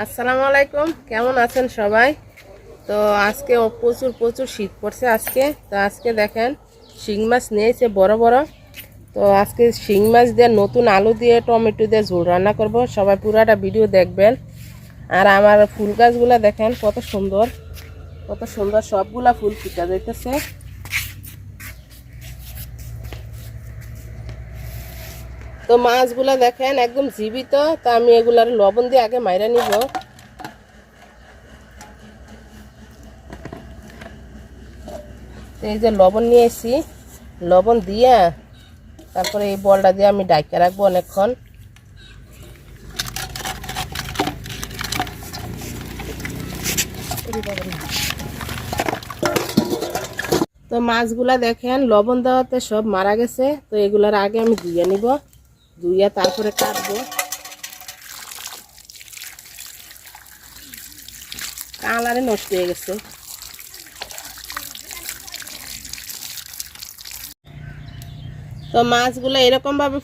আসসালামু আলাইকুম, কেমন আছেন সবাই? তো আজকে প্রচুর প্রচুর শীত পড়ছে আজকে। তো আজকে দেখেন শিং মাছ নিয়েছে বড় বড়। তো আজকে শিং মাছ দিয়ে নতুন আলু দিয়ে টমেটো দিয়ে ঝোল রান্না করব। সবাই পুরাটা ভিডিও দেখবেন। আর আমার ফুল গাছগুলো দেখেন কত সুন্দর, কত সুন্দর, সবগুলা ফুল ফুটে যাইতেছে। তো মাছগুলা দেখেন একদম জীবিত। তো আমি এগুলার লবণ দিয়ে আগে মাইরা নিব। এই যে লবণ নিয়ে এসেছি, লবণ দিয়ে তারপরে এই বলটা দিয়ে আমি ডাইকা রাখবো অনেকক্ষণ। তো মাছগুলা দেখেন লবণ দেওয়াতে সব মারা গেছে। তো এগুলার আগে আমি ধুয়ে নিব, ধুইয়া তারপরে কাটবো। কালারে নষ্ট হয়ে গেছে। তো মাছগুলো এরকম ভাবে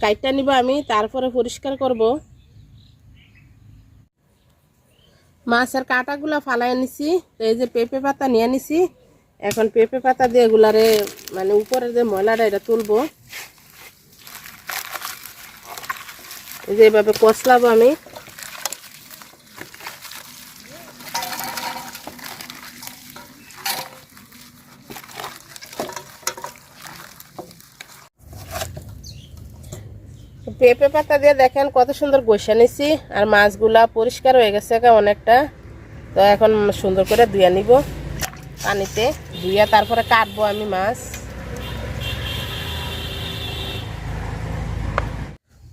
কাইটা নিব আমি, তারপরে পরিষ্কার করব। মাছের কাঁটাগুলা ফালাই নিছি। তো এই যে পেঁপে পাতা নিয়ে নিছি। এখন পেঁপে পাতা দিয়ে এগুলারে মানে উপরের যে ময়লাটা এটা তুলবো। এই যে এভাবে কষলাবো আমি। পেঁপে পাতা দিয়ে দেখেন কত সুন্দর কষে নিছি। আর মাছগুলা পরিষ্কার হয়ে গেছে অনেকটা। তো এখন সুন্দর করে ধুয়ে নিব পানিতে, ধুইয়া তারপরে কাটবো আমি মাছ।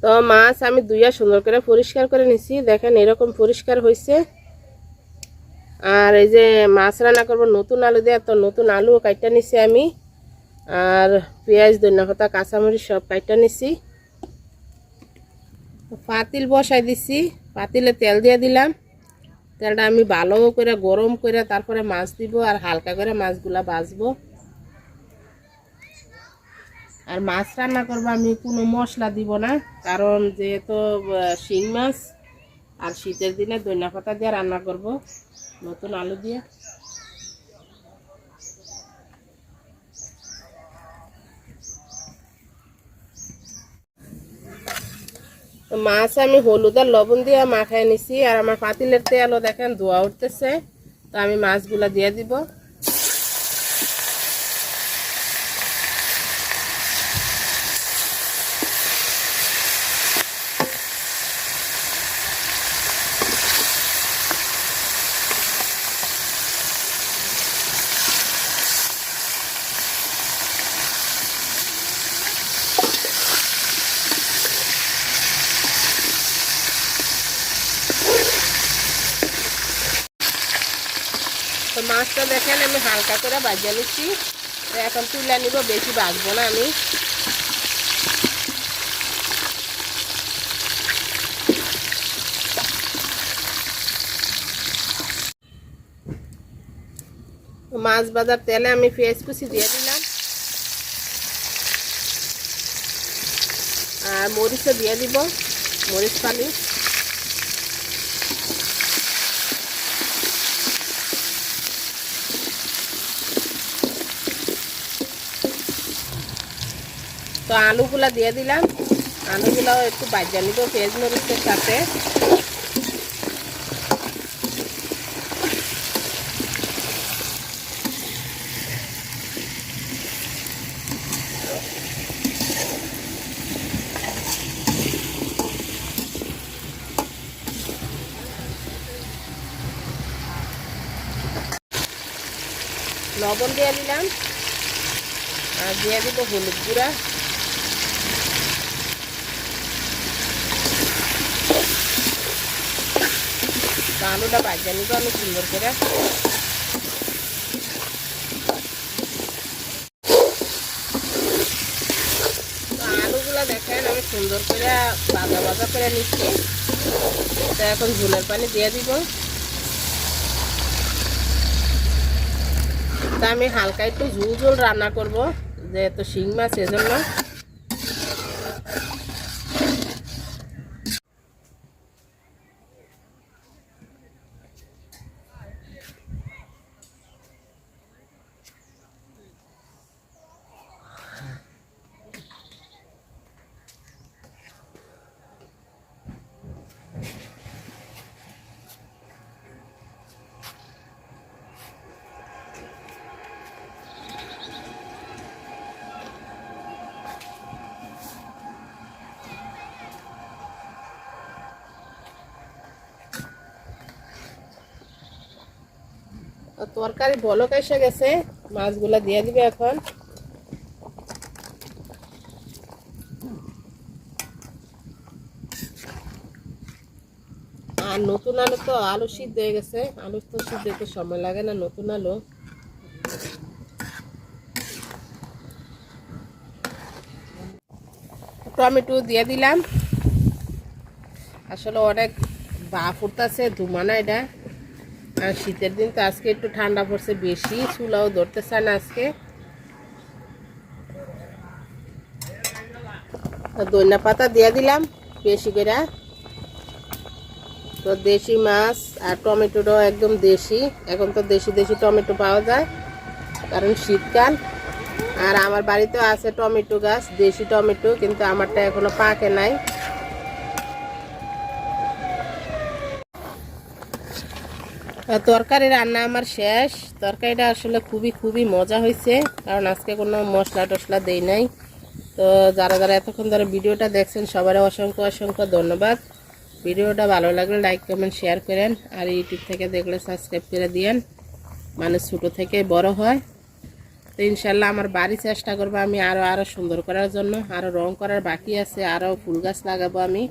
তো মাছ আমি ধুইয়া সুন্দর করে পরিষ্কার করে নিছি, দেখেন এরকম পরিষ্কার হয়েছে। আর এই যে মাছ রান্না করবো নতুন আলু দিয়ে, তো নতুন আলু কাইটা নিছি আমি। আর পেঁয়াজ, ধনিয়া পাতা, কাঁচামরিচ সব কাইটা নিছি। পাতিল বসাই দিছি, পাতিলে তেল দিয়ে দিলাম। তেলটা আমি ভালো করে গরম করে তারপরে মাছ দিব, আর হালকা করে মাছগুলা ভাজবো। আর মাছ রান্না করবো আমি কোনো মশলা দিব না, কারণ যেহেতু শিং মাছ আর শীতের দিনে ধনিয়া পাতা দিয়ে রান্না করব নতুন আলু দিয়ে। মাছ আমি হলুদ আর লবণ দিয়ে মাখাই নিছি। আর আমার পাতিলের তেলও দেখেন ধোয়া উঠতেছে। তো আমি মাছগুলা দিয়ে দিব। তো মাছটা দেখেন আমি হালকা করে ভাজিয়ে নিচ্ছি। তো এখন তুলে নিব, বেশি ভাজবো না আমি। মাছ ভাজার তেলে আমি পেঁয়াজ কুচি দিয়ে দিলাম, আর মরিচও দিয়ে দিব, মরিচ ফালি। তো আলুগুলা দিয়ে দিলাম, আলুগুলাও একটু ভাজা নিব পেঁয়াজ মরিচের সাথে। লবণ দিয়ে দিলাম, আর দিয়ে দিব হলুদ গুঁড়া। আলুটা ভাজা নিব আমি সুন্দর করে। আলুগুলা দেখেন আমি সুন্দর করে ভাজা ভাজা করে নিচ্ছি। তো এখন ঝোলের পানি দিয়ে দিব। তা আমি হালকা একটু ঝোল ঝোল রান্না করব, যেহেতু শিং মাছ এজন্য। তরকারি বলক এসে গেছে, মাছগুলা দিয়ে দিবে এখন। আর নতুন আলু তো আলু সিদ্ধ হয়ে গেছে, আলু তো সিদ্ধ হতে সময় লাগে না, নতুন আলু। টমেটো দিয়ে দিলাম। আসলে অনেক বাপ উঠতেছে, ধুমানা এটা। আর শীতের দিন তো আজকে একটু ঠান্ডা পড়ছে বেশি, চুলাও ধরতেছে না আজকে। ধনিয়া পাতা দিয়ে দিলাম বেশি করে। তো দেশি মাছ আর টমেটোটাও একদম দেশি, এখন তো দেশি দেশি টমেটো পাওয়া যায় কারণ শীতকাল। আর আমার বাড়িতেও আছে টমেটো গাছ, দেশি টমেটো, কিন্তু আমারটা এখনো পাকে নাই। তরকারি রান্না আমার শেষ। তরকারিটা আসলে খুবই খুবই মজা হয়েছে, কারণ আজকে কোনো মশলা টশলা দেই নাই। তো যারা যারা এতক্ষণ ধরে ভিডিওটা দেখছেন সবারই অসংখ্য অসংখ্য ধন্যবাদ। ভিডিওটা ভালো লাগলে লাইক কমেন্ট শেয়ার করেন, আর ইউটিউব থেকে দেখলে সাবস্ক্রাইব করে দিয়েন, মানে ছোটো থেকে বড় হয়। তো ইনশাল্লাহ আমার বাড়ি চেষ্টা করবো আমি আরও সুন্দর করার জন্য। আরও রং করার বাকি আছে, আরও ফুল গাছ লাগাবো আমি।